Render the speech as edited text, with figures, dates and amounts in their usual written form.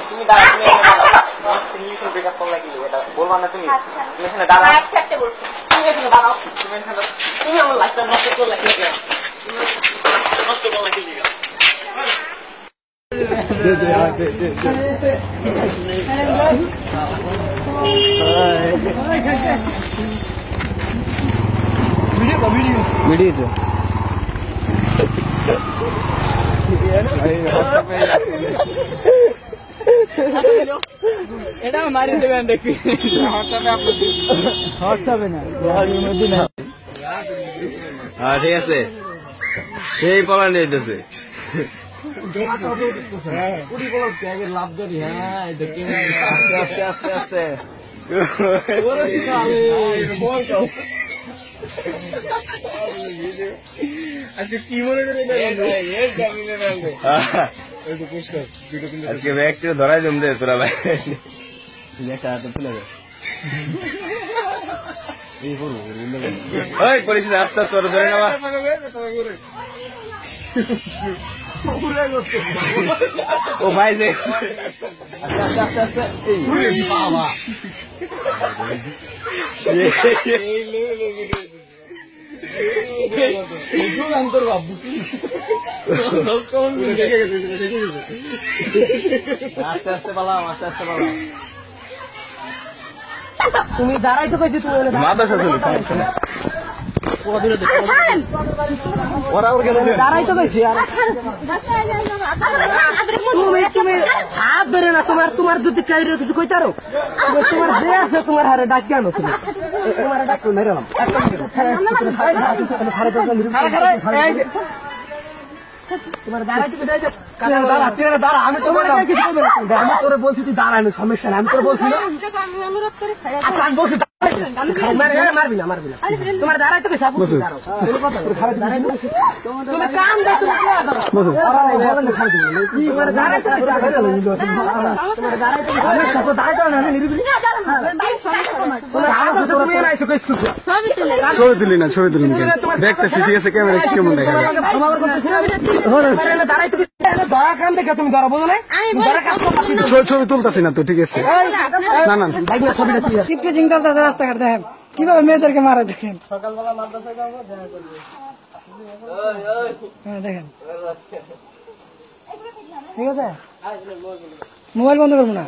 তুমি দাঁড়াও, তুমি এখানে দাঁড়াও। তুমি ইংলিশে ব্রেকআপ করলে কি এটা বলবা না তুমি? তুমি এখানে দাঁড়াও। এক চারটে বলছি। তুমি এখানে দাঁড়াও। তুমি এখানে দাঁড়াও। তুমি আমার লাইফটা নষ্ট করলে কি হবে? তুমি নষ্ট করলে কি হবে? ভিডিও এটা মারি দেবেন দেখি হোয়াটসঅ্যাপে না ঠিক আছে সেই পলা নিয়ে যেতেছে লাভ করি হ্যাঁ আস্তে আস্তে আস্তে আজকে কি মনে করে আজকে ব্যাগটি ধরাই জম দে তোরা ভাই ওই পুলিশ আস্তে আস্তে ধরে নেওয়া ও ভাই যে আস্তে আস্তে আস্তে এই বাবা আস্তে আস্তে পালাম আস্তে আস্তে পালাম তুমি দাঁড়াইতে পাইছি তুমি মাদ্রাসা ওরা ওর গেলে দাঁড়াইতে পাইছি আর তুমি হাত ধরে না তোমার যদি চাইরে কিছু কইতারো তোমার যে আছে তোমার হারে ডাক কেন তুমি তোমার ডাক মেরালাম তোমার দাঁড়া আমি তোমার আমি তোরে বলছি তুই দাঁড়ানো সমস্যা না আমি তোরে বলছি আমি বলছি মারবি না তোমার দাঁড়াইতে তুমি কাম ছবি তুলি না ছবি তুলি দেখতেছি ঠিক আছে ক্যামেরা কেমন দেখা যায় ছবি তুলতেছি না তো ঠিক আছে না না রাস্তাঘাট দেখেন কিভাবে মেয়েদেরকে মারা দেখেন সকালবেলা মাদ্রাসায় যাবো দেখা করবো দেখেন ঠিক আছে মোবাইল বন্ধ করবো না